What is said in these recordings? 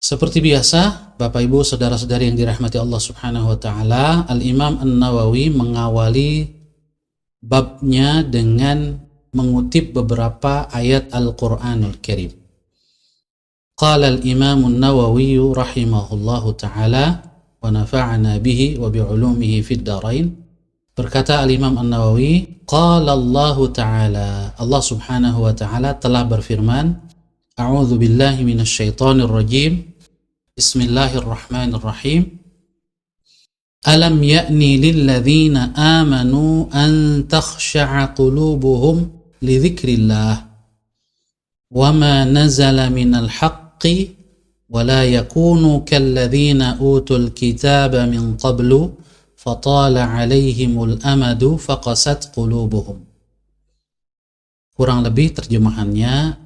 Seperti biasa, Bapak Ibu, saudara-saudari yang dirahmati Allah Subhanahu wa taala, Al-Imam An-Nawawi mengawali babnya dengan mengutip beberapa ayat Al-Qur'anul Karim. Qala al-Imam An-Nawawi rahimahullahu taala wa nafa'ana bihi wa bi'ulumihi fid dharain. Berkata Al-Imam An-Nawawi, qala Allah taala, Allah Subhanahu wa taala telah berfirman, a'udzu billahi minasyaitonir rajim. Bismillahirrahmanirrahim. Alam ya'ni lilladzina amanu an takhsha'a qulubuhum li dzikrillah wa ma nazala minal haqqi wa la yakunu kalladzina utul kitaba min qablu fatala 'alaihimul amadu faqasat qulubuhum. Kurang lebih terjemahannya,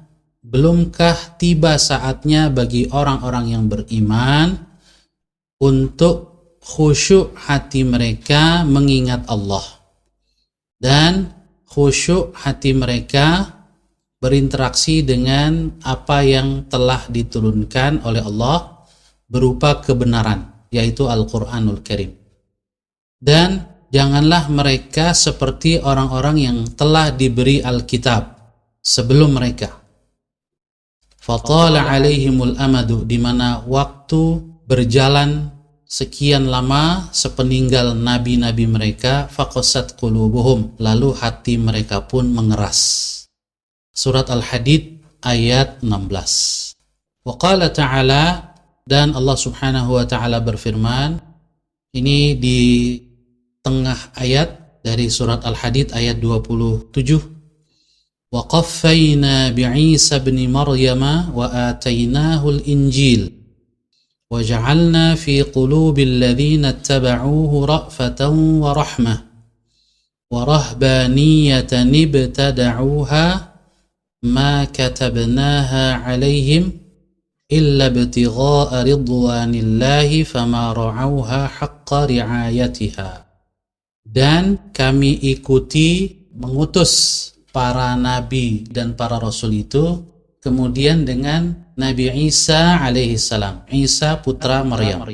belumkah tiba saatnya bagi orang-orang yang beriman untuk khusyuk hati mereka mengingat Allah, dan khusyuk hati mereka berinteraksi dengan apa yang telah diturunkan oleh Allah berupa kebenaran, yaitu Al-Qur'anul Karim. Dan janganlah mereka seperti orang-orang yang telah diberi Alkitab sebelum mereka. Fatala alaihimul amadu, di mana waktu berjalan sekian lama sepeninggal nabi-nabi mereka, faqasat qulubuhum, lalu hati mereka pun mengeras. Surat Al-Hadid ayat 16. Wa qala ta'ala, dan Allah Subhanahu wa taala berfirman, ini di tengah ayat dari surat Al-Hadid ayat 27. وَقَفَّيْنَا بِعِيسَى بْنِ مَرْيَمَ وَآتَيْنَاهُ الْإِنْجِيلَ وَجَعَلْنَا فِي قُلُوبِ الَّذِينَ اتَّبَعُوهُ رَأْفَةً وَرَحْمَةً وَرَهْبَانِيَّةً ابْتَدَعُوهَا مَا كَتَبْنَاهَا عَلَيْهِمْ إِلَّا ابْتِغَاءَ رِضْوَانِ اللَّهِ فَمَا رَعَوْهَا حَقَّ رِعَايَتِهَا. Dan kami mengutus para nabi dan para rasul itu kemudian dengan Nabi Isa alaihissalam, Isa putra Maryam.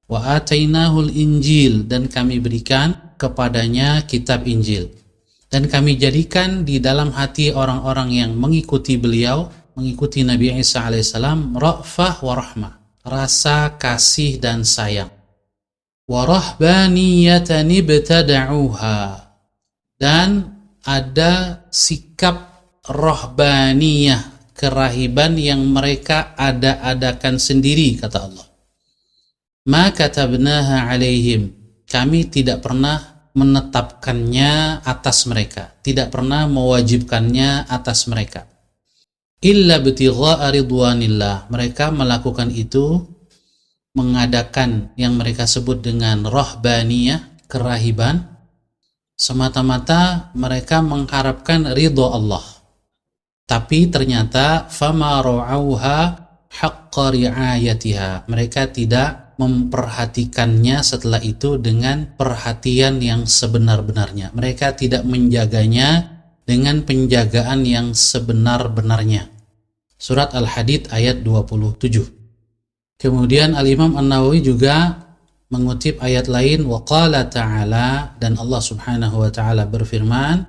Wa atainahul Injil, dan kami berikan kepadanya kitab Injil, dan kami jadikan di dalam hati orang-orang yang mengikuti beliau, mengikuti Nabi Isa alaihissalam, ra'fah wa rahmah, rasa kasih dan sayang. Wa rahbaniyatan ibtada'uha, dan ada sikap rohbaniyah, kerahiban yang mereka ada-adakan sendiri, kata Allah. Ma katabnaha alaihim, kami tidak pernah menetapkannya atas mereka, tidak pernah mewajibkannya atas mereka. Illa btigha'a ridwanillah, mereka melakukan itu, mengadakan yang mereka sebut dengan rohbaniyah, kerahiban, semata-mata mereka mengharapkan ridho Allah. Tapi ternyata fama ra'auha haqqa ri'ayatiha, mereka tidak memperhatikannya setelah itu dengan perhatian yang sebenar-benarnya. Mereka tidak menjaganya dengan penjagaan yang sebenar-benarnya. Surat Al-Hadid ayat 27. Kemudian Al-Imam An-Nawawi juga mengutip ayat lain, wa qala ta'ala, dan Allah Subhanahu wa taala berfirman,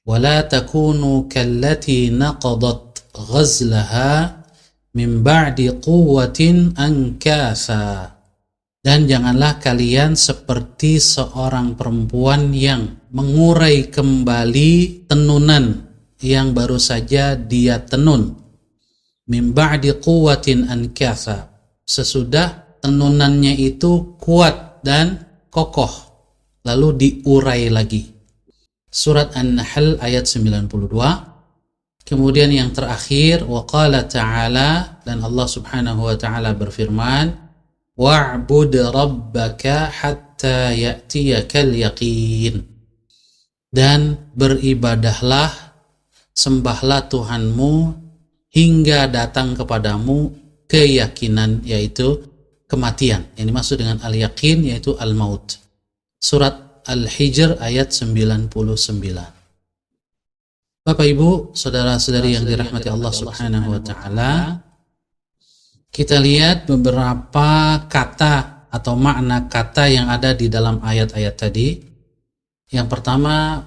wa la takunu kallati naqadat ghazlaha min ba'di quwwatin ankasa, dan janganlah kalian seperti seorang perempuan yang mengurai kembali tenunan yang baru saja dia tenun, min ba'di quwwatin ankasa, sesudah tenunannya itu kuat dan kokoh, lalu diurai lagi. Surat An-Nahl ayat 92. Kemudian yang terakhir, wa qala ta'ala, dan Allah Subhanahu wa taala berfirman, wa'bud rabbaka hatta ya'tiyakal yaqin, dan beribadahlah, sembahlah Tuhanmu hingga datang kepadamu keyakinan, yaitu kematian. Yang dimaksud dengan al-yaqin yaitu al-maut. Surat Al-Hijr ayat 99. Bapak Ibu, saudara-saudari yang dirahmati Allah Subhanahu wa taala, Kita lihat beberapa kata atau makna kata yang ada di dalam ayat-ayat tadi. Yang pertama,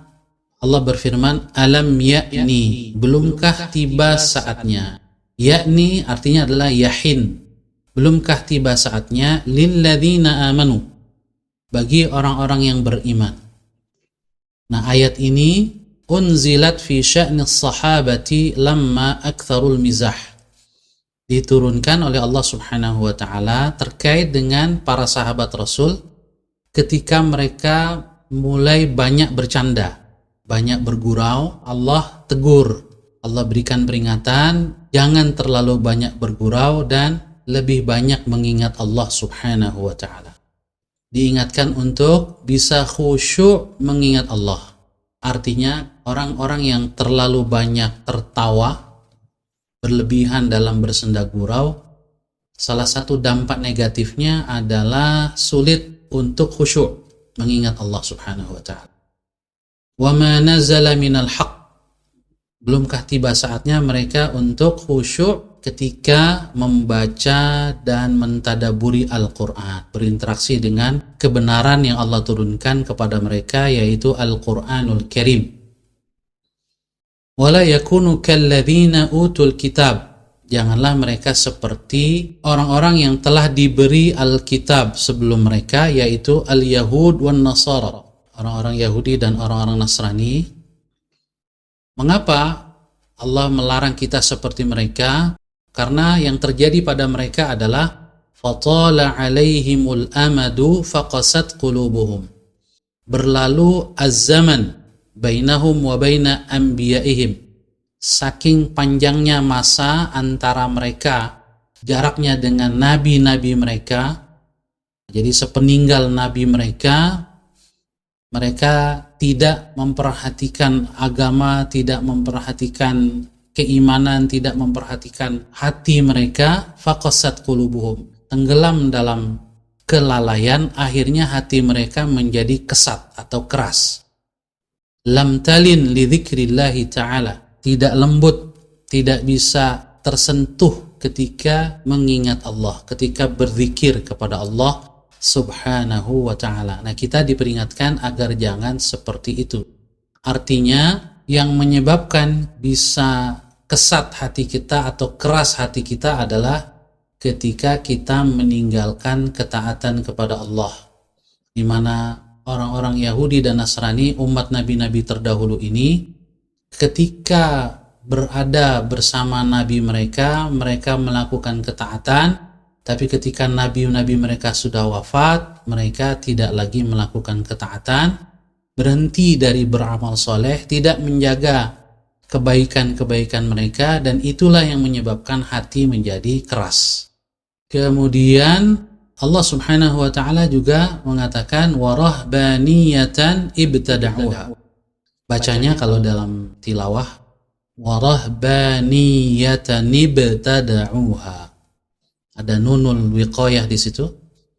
Allah berfirman, alam ya'ni, belumkah tiba saatnya. Ya'ni artinya adalah yahin, belumkah tiba saatnya, lilladzina amanu, bagi orang-orang yang beriman. Nah, ayat ini unzilat fi sya'nis sahabati lamma aktsarul mizah, diturunkan oleh Allah Subhanahu wa taala terkait dengan para sahabat Rasul ketika mereka mulai banyak bercanda, banyak bergurau. Allah tegur, Allah berikan peringatan, jangan terlalu banyak bergurau dan lebih banyak mengingat Allah Subhanahu wa taala. Diingatkan untuk bisa khusyuk mengingat Allah. Artinya orang-orang yang terlalu banyak tertawa, berlebihan dalam bersenda gurau, salah satu dampak negatifnya adalah sulit untuk khusyuk mengingat Allah Subhanahu wa taala. Wa ma nazala minal haqq, belumkah tiba saatnya mereka untuk khusyuk ketika membaca dan mentadaburi Al-Qur'an, berinteraksi dengan kebenaran yang Allah turunkan kepada mereka, yaitu Al-Qur'anul Karim. Wala yakunu kalladzina utul kitab, janganlah mereka seperti orang-orang yang telah diberi Alkitab sebelum mereka, yaitu al-Yahud wan Nasara, orang-orang Yahudi dan orang-orang Nasrani. Mengapa Allah melarang kita seperti mereka? Karena yang terjadi pada mereka adalah fatala alaihimul amadu faqasat qulubuhum, berlalu az-zaman bainahum wa baina anbiya'ihim, saking panjangnya masa antara mereka, jaraknya dengan nabi-nabi mereka. Jadi sepeninggal nabi mereka, mereka tidak memperhatikan agama, tidak memperhatikan keimanan, tidak memperhatikan hati mereka. Faqasat qulubuhum, tenggelam dalam kelalaian, akhirnya hati mereka menjadi kesat atau keras. Lam talin li dzikrillahi ta'ala, tidak lembut, tidak bisa tersentuh ketika mengingat Allah, ketika berzikir kepada Allah Subhanahu wa ta'ala. Nah, kita diperingatkan agar jangan seperti itu. Artinya yang menyebabkan bisa kesat hati kita atau keras hati kita adalah ketika kita meninggalkan ketaatan kepada Allah, di mana orang-orang Yahudi dan Nasrani, umat nabi-nabi terdahulu ini, ketika berada bersama nabi mereka, mereka melakukan ketaatan, tapi ketika nabi-nabi mereka sudah wafat, mereka tidak lagi melakukan ketaatan, berhenti dari beramal soleh, tidak menjaga kebaikan-kebaikan mereka, dan itulah yang menyebabkan hati menjadi keras. Kemudian Allah Subhanahu wa ta'ala juga mengatakan warahbaniyatan ibtada'uha. Bacanya kalau dalam tilawah warahbaniyatan ibtada'uha, ada nunul wiqayah di situ,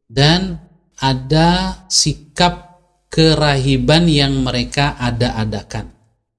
dan ada sikap kerahiban yang mereka ada-adakan.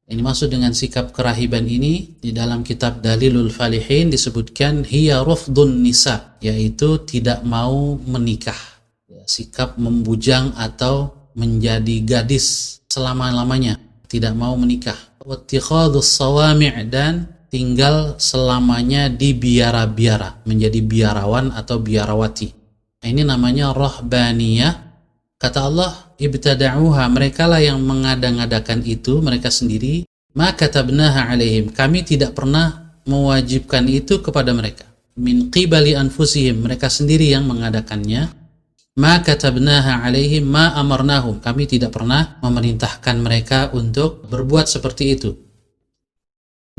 Ini maksud dengan sikap kerahiban ini, di dalam kitab Dalilul Falihin disebutkan hiya rafdun nisa, yaitu tidak mau menikah, sikap membujang atau menjadi gadis selama-lamanya, tidak mau menikah. Wattikhadus sawami', dan tinggal selamanya di biara-biara, menjadi biarawan atau biarawati. Nah, ini namanya rahbaniyah. Kata Allah, ibtada'uha, mereka lah yang mengada-ngadakan itu, mereka sendiri. Ma katabnaha alaihim, kami tidak pernah mewajibkan itu kepada mereka. Min qibali anfusihim, mereka sendiri yang mengadakannya. Ma katabnaha alaihim ma amarnahum, kami tidak pernah memerintahkan mereka untuk berbuat seperti itu.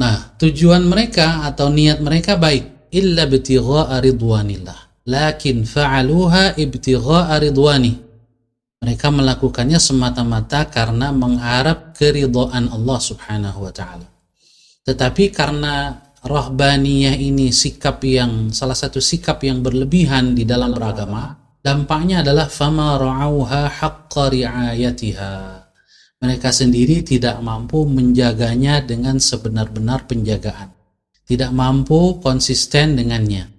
Nah, tujuan mereka atau niat mereka baik, illa ibtigha'a ridwanillah, lakin fa'aluha ibtigha'a ridwani. Mereka melakukannya semata-mata karena mengharap keridhaan Allah Subhanahu wa ta'ala. Tetapi karena rahbaniyah ini sikap yang, salah satu sikap yang berlebihan di dalam beragama, dampaknya adalah fama ra'auha haqqa ri'ayatiha. Mereka sendiri tidak mampu menjaganya dengan sebenar-benar penjagaan, tidak mampu konsisten dengannya.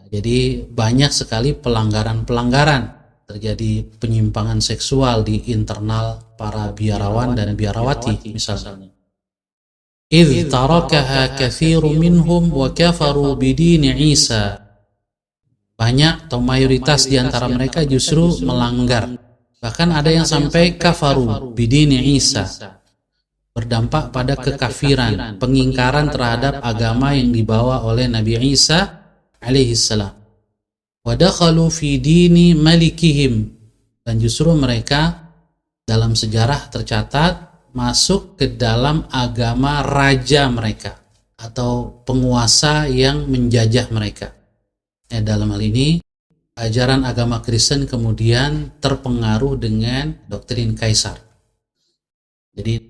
Jadi banyak sekali pelanggaran-pelanggaran, terjadi penyimpangan seksual di internal para biarawan dan biarawati misalnya. إذ تركها كثير منهم وكفروا بدين Isa. Banyak atau mayoritas di antara mereka justru melanggar. Bahkan ada yang sampai kafaru bidini Isa. Berdampak pada kekafiran, pengingkaran terhadap agama yang dibawa oleh Nabi Isa alaihissalam. Wa dakhalu fi dini malikihim. Dan justru mereka dalam sejarah tercatat masuk ke dalam agama raja mereka atau penguasa yang menjajah mereka. Dalam hal ini ajaran agama Kristen kemudian terpengaruh dengan doktrin Kaisar. Jadi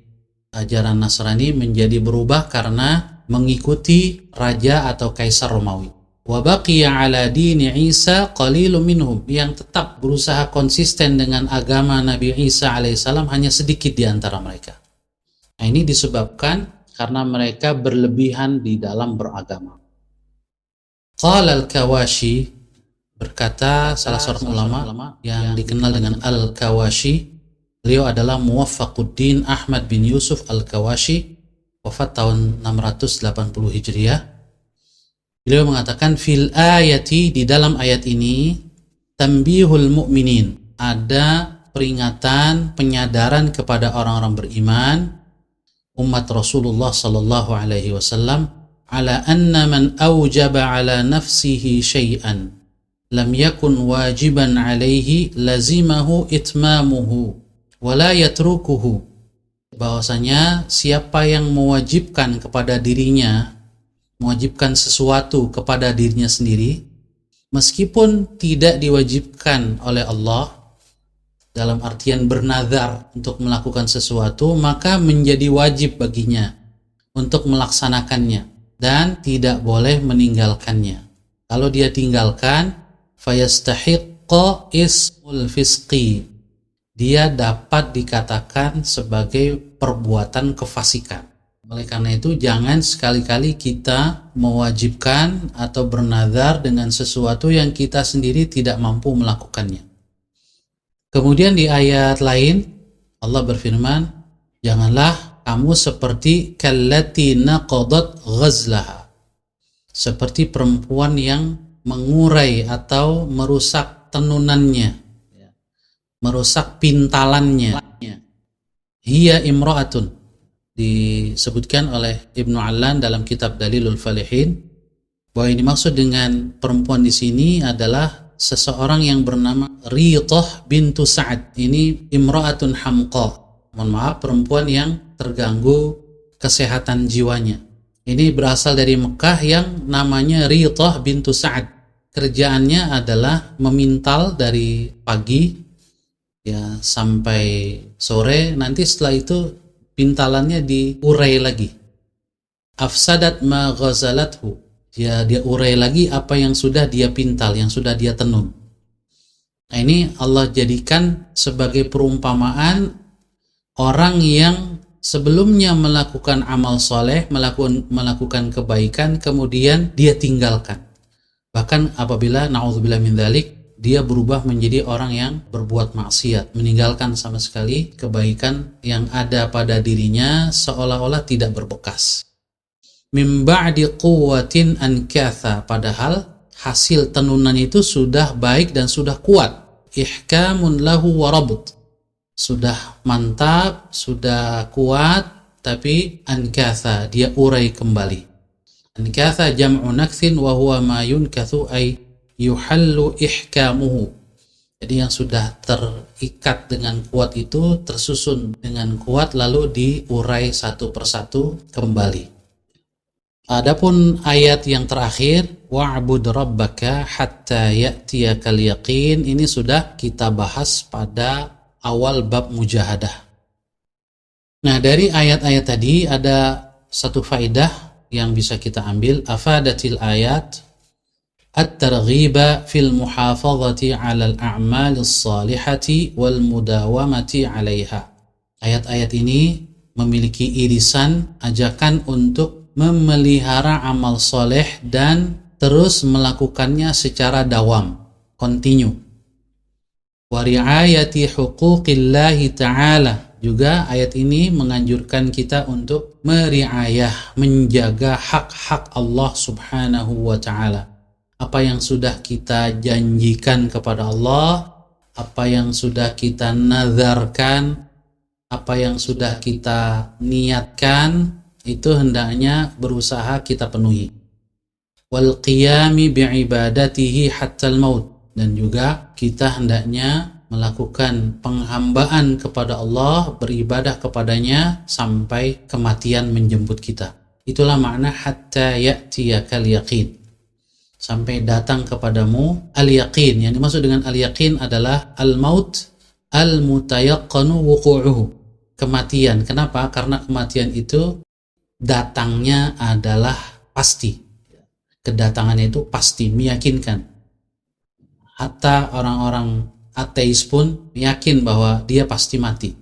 ajaran Nasrani menjadi berubah karena mengikuti raja atau Kaisar Romawi. Wa baqiya ala dini Isa qalilun minhum, yang tetap berusaha konsisten dengan agama Nabi Isa alaihissalam hanya sedikit di antara mereka. Nah, ini disebabkan karena mereka berlebihan di dalam beragama. Qala al-Kawashi, berkata salah seorang ulama yang dikenal dengan Al-Kawashi, beliau adalah Muwaffaquddin Ahmad bin Yusuf Al-Kawashi, wafat tahun 680 Hijriah. Beliau mengatakan fil ayati, di dalam ayat ini tanbihul mu'minin, ada peringatan, penyadaran kepada orang-orang beriman umat Rasulullah sallallahu alaihi wasallam ala anna man awjaba ala nafsihi syai'an lam yakun wajiban alaihi lazimahu itmamuhu wala yatrukuhu, bahwasanya siapa yang mewajibkan kepada dirinya, mewajibkan sesuatu kepada dirinya sendiri meskipun tidak diwajibkan oleh Allah, dalam artian bernazar untuk melakukan sesuatu, maka menjadi wajib baginya untuk melaksanakannya dan tidak boleh meninggalkannya. Kalau dia tinggalkan, fayastahiqqa ismul fisqi, dia dapat dikatakan sebagai perbuatan kefasikan. Oleh karena itu, jangan sekali-kali kita mewajibkan atau bernazar dengan sesuatu yang kita sendiri tidak mampu melakukannya. Kemudian di ayat lain Allah berfirman, janganlah kamu seperti kallati naqadat ghazlaha, seperti perempuan yang mengurai atau merusak tenunannya, merusak pintalannya. Hiya imra'atun, disebutkan oleh Ibnu Allan dalam kitab Dalilul Falihin bahwa yang dimaksud dengan perempuan di sini adalah seseorang yang bernama Rithah bintu Sa'ad. Ini imra'atun hamqa, mohon maaf, perempuan yang terganggu kesehatan jiwanya. Ini berasal dari Mekah yang namanya Rithah bintu Sa'ad. Kerjaannya adalah memintal dari pagi ya sampai sore, nanti setelah itu pintalannya diurai lagi. Afsadat ma ghazalathu, dia urai lagi apa yang sudah dia pintal, yang sudah dia tenun. Nah, ini Allah jadikan sebagai perumpamaan orang yang sebelumnya melakukan amal soleh, melakukan kebaikan, kemudian dia tinggalkan. Bahkan apabila na'udzubillah min dzalik, dia berubah menjadi orang yang berbuat maksiat, meninggalkan sama sekali kebaikan yang ada pada dirinya, seolah-olah tidak berbekas. Min ba'di quwwatin ankatha, padahal hasil tenunan itu sudah baik dan sudah kuat. Ihkamun lahu wa rabut, sudah mantap, sudah kuat, tapi ankatha, dia urai kembali. Ankatha jam'u nakthin wa huwa ma yunkathu ay yuhallu ihkamuhu. Jadi yang sudah terikat dengan kuat itu tersusun dengan kuat lalu diurai satu persatu kembali. Adapun ayat yang terakhir, wa'bud rabbaka hatta ya'tiyakal yaqin, ini sudah kita bahas pada awal bab mujahadah. Nah, dari ayat-ayat tadi ada satu faedah yang bisa kita ambil. Afadatil ayat at-targhiba fil muhafazati 'alal a'malis salihati wal mudawamati 'alaiha. Ayat-ayat ini memiliki irisan ajakan untuk memelihara amal soleh dan terus melakukannya secara dawam, continue. Wa ri'ayati huquqillahi ta'ala, juga ayat ini menganjurkan kita untuk meriayah, menjaga hak-hak Allah subhanahu wa ta'ala. Apa yang sudah kita janjikan kepada Allah, apa yang sudah kita nazarkan, apa yang sudah kita niatkan, itu hendaknya berusaha kita penuhi. Wal qiyami bi'ibadatihi hatta al-maut, dan juga kita hendaknya melakukan penghambaan kepada Allah, beribadah kepadanya sampai kematian menjemput kita. Itulah makna hatta ya'tiyakal yaqin, sampai datang kepadamu al-yaqin. Yang dimaksud dengan al-yaqin adalah al-maut al-mutayaqqanu wuqu'uhu, kematian. Kenapa? Karena kematian itu datangnya adalah pasti. Kedatangannya itu pasti, meyakinkan. Hatta orang-orang ateis pun yakin bahwa dia pasti mati.